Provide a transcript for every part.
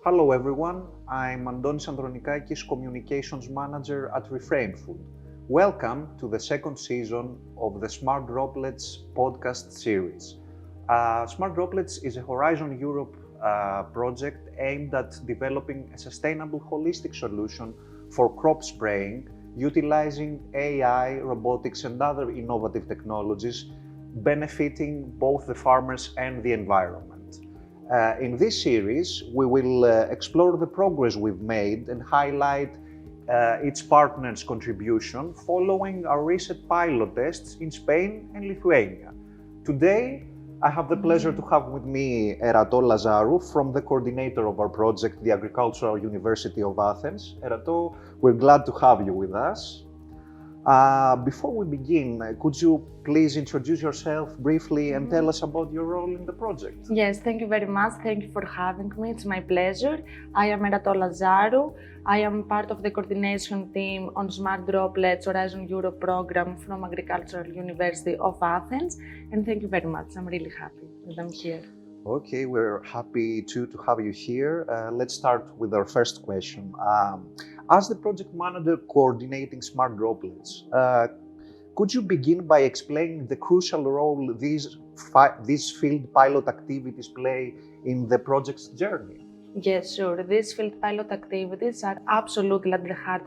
Hello everyone, I'm Andonis Andronikakis, Communications Manager at Refrain Food. Welcome to the second season of the Smart Droplets podcast series. Smart Droplets is a Horizon Europe project aimed at developing a sustainable holistic solution for crop spraying, utilizing AI, robotics and other innovative technologies, benefiting both the farmers and the environment. In this series, we will explore the progress we've made and highlight its partners' contribution following our recent pilot tests in Spain and Lithuania. Today, I have the pleasure to have with me Eratw Lazarou, from the coordinator of our project, the Agricultural University of Athens. Eratw, we're glad to have you with us. Before we begin, could you please introduce yourself briefly and tell us about your role in the project? Yes, thank you very much. Thank you for having me. It's my pleasure. I am Eratw Lazarou. I am part of the coordination team on Smart Droplets Horizon Europe program from Agricultural University of Athens. And thank you very much. I'm really happy that I'm here. Okay, we're happy to have you here. Let's start with our first question. As the project manager coordinating Smart Droplets, could you begin by explaining the crucial role these field pilot activities play in the project's journey? Yes, sure. These field pilot activities are absolutely at the heart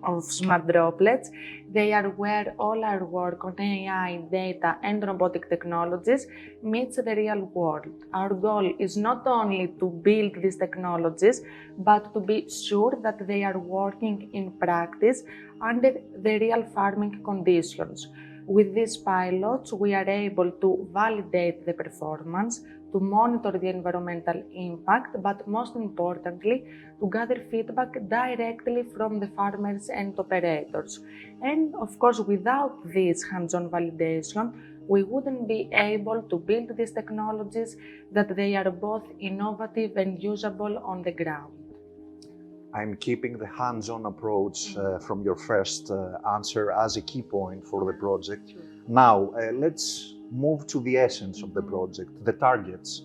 of Smart Droplets. They are where all our work on AI, data and robotic technologies meets the real world. Our goal is not only to build these technologies, but to be sure that they are working in practice under the real farming conditions. With these pilots, we are able to validate the performance, to monitor the environmental impact, but most importantly, to gather feedback directly from the farmers and operators. And of course, without this hands-on validation, we wouldn't be able to build these technologies that they are both innovative and usable on the ground. I'm keeping the hands-on approach from your first answer as a key point for the project. Sure. Now, let's move to the essence of the project, the targets.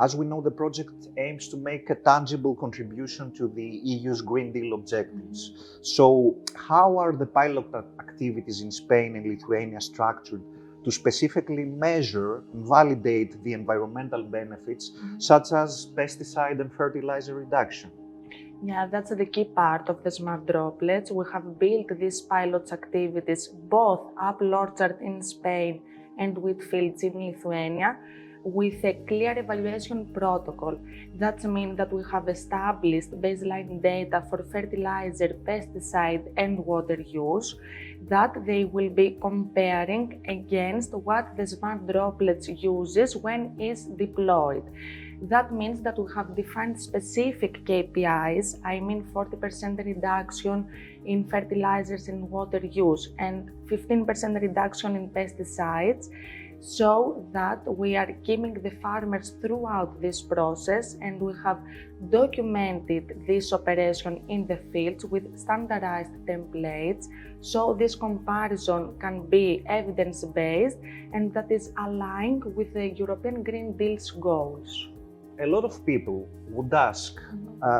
As we know, the project aims to make a tangible contribution to the EU's Green Deal objectives. So, how are the pilot activities in Spain and Lithuania structured to specifically measure and validate the environmental benefits, such as pesticide and fertilizer reduction? Yeah, that's the key part of the Smart Droplets. We have built these pilot activities both apple orchard in Spain and wheat fields in Lithuania with a clear evaluation protocol. That means that we have established baseline data for fertilizer, pesticide and water use that they will be comparing against what the Smart Droplets uses when it's deployed. That means that we have defined specific KPIs, I mean 40% reduction in fertilizers and water use and 15% reduction in pesticides, so that we are keeping the farmers throughout this process, and we have documented this operation in the fields with standardized templates, so this comparison can be evidence-based and that is aligned with the European Green Deal's goals. A lot of people would ask,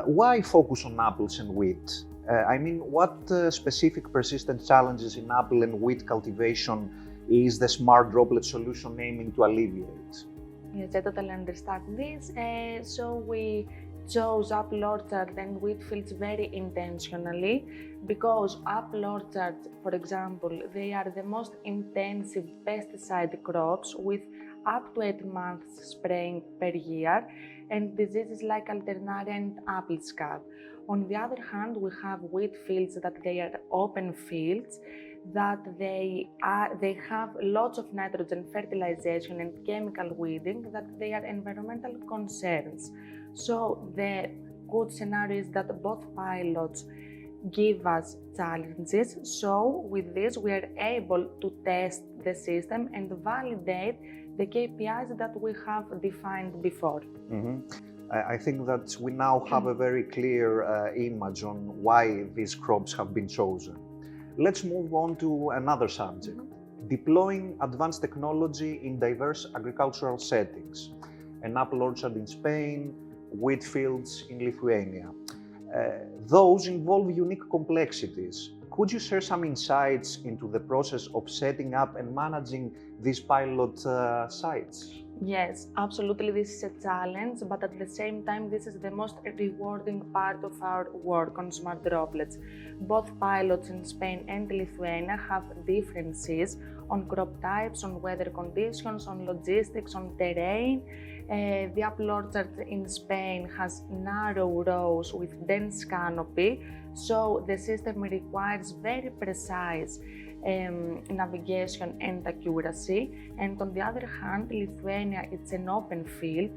why focus on apples and wheat? I mean, what specific persistent challenges in apple and wheat cultivation is the Smart Droplet solution aiming to alleviate? Yes, I totally understand this. So we chose apple orchard and wheat fields very intentionally because apple orchards, for example, they are the most intensive pesticide crops with up to 8 months spraying per year, and diseases like Alternaria and apple scab. On the other hand, we have wheat fields that they are open fields, that they have lots of nitrogen fertilization and chemical weeding, that they are environmental concerns. So the good scenario is that both pilots give us challenges. So with this, we are able to test the system and validate the KPIs that we have defined before. I think that we now have a very clear image on why these crops have been chosen. Let's move on to another subject, deploying advanced technology in diverse agricultural settings. An apple orchard in Spain, wheat fields in Lithuania. Those involve unique complexities. Could you share some insights into the process of setting up and managing these pilot sites? Yes, absolutely. This is a challenge, but at the same time, this is the most rewarding part of our work on Smart Droplets. Both pilots in Spain and Lithuania have differences on crop types, on weather conditions, on logistics, on terrain. The apple orchard in Spain has narrow rows with dense canopy, so the system requires very precise navigation and accuracy, and on the other hand, Lithuania, it's an open field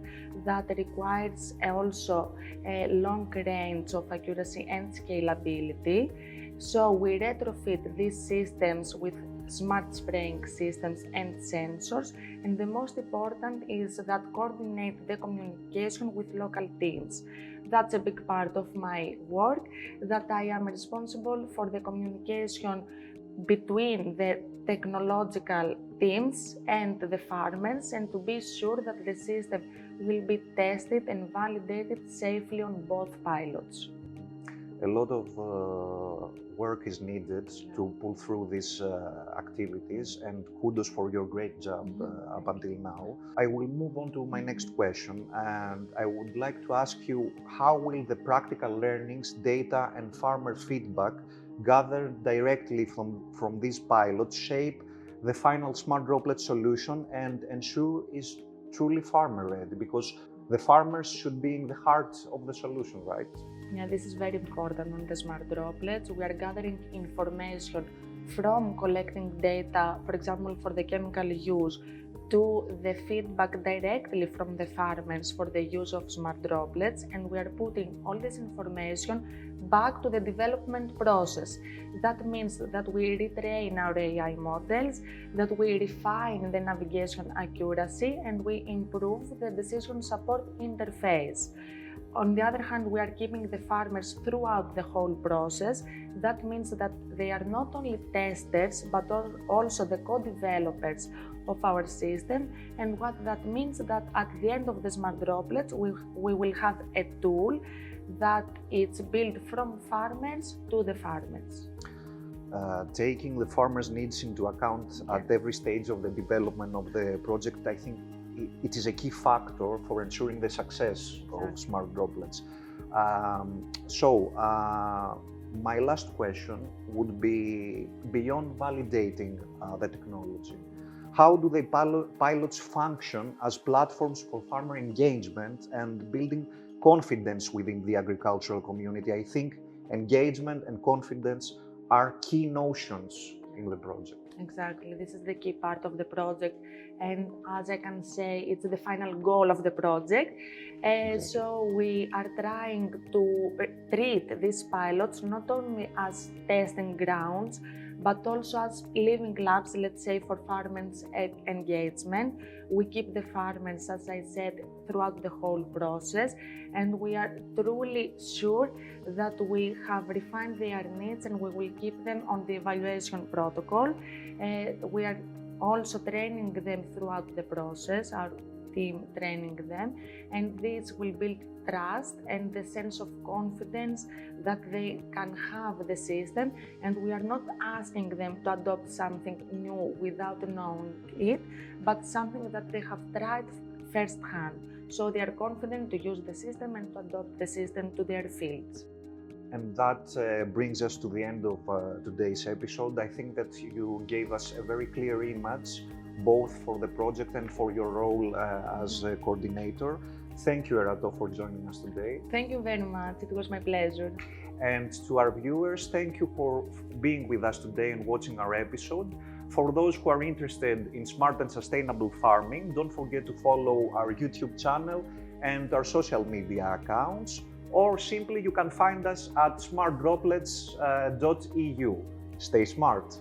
that requires also a long range of accuracy and scalability. So we retrofit these systems with smart spraying systems and sensors, and the most important is that coordinate the communication with local teams. That's a big part of my work, that I am responsible for the communication between the technological teams and the farmers, and to be sure that the system will be tested and validated safely on both pilots. A lot of work is needed to pull through these activities, and kudos for your great job up until now. I will move on to my next question, and I would like to ask you, how will the practical learnings, data and farmer feedback gathered directly from these pilots shape the final Smart Droplet solution and ensure is truly farmer ready? Because the farmers should be in the heart of the solution, right? Yeah, this is very important on the Smart Droplets. We are gathering information from collecting data, for example, for the chemical use, to the feedback directly from the farmers for the use of Smart Droplets, and we are putting all this information back to the development process. That means that we retrain our AI models, that we refine the navigation accuracy, and we improve the decision support interface. On the other hand, we are keeping the farmers throughout the whole process. That means that they are not only testers, but also the co-developers of our system. And what that means that at the end of the Smart Droplets, we will have a tool that it's built from farmers to the farmers. Taking the farmers' needs into account at every stage of the development of the project, I think it is a key factor for ensuring the success of Smart Droplets. My last question would be, beyond validating the technology, how do the pilots function as platforms for farmer engagement and building confidence within the agricultural community? I think engagement and confidence are key notions in the project. Exactly, this is the key part of the project, and as I can say, it's the final goal of the project. So we are trying to treat these pilots not only as testing grounds, but also as living labs, let's say, for farmers' engagement. We keep the farmers, as I said, throughout the whole process, and we are truly sure that we have refined their needs and we will keep them on the evaluation protocol. We are also training them throughout the process, our team training them, and this will build trust and the sense of confidence that they can have the system, and we are not asking them to adopt something new without knowing it, but something that they have tried firsthand, so they are confident to use the system and to adopt the system to their fields. And that brings us to the end of today's episode. I think that you gave us a very clear image, both for the project and for your role as a coordinator. Thank you, Eratw, for joining us today. Thank you very much. It was my pleasure. And to our viewers, thank you for being with us today and watching our episode. For those who are interested in smart and sustainable farming, don't forget to follow our YouTube channel and our social media accounts, or simply you can find us at smartdroplets.eu. Stay smart.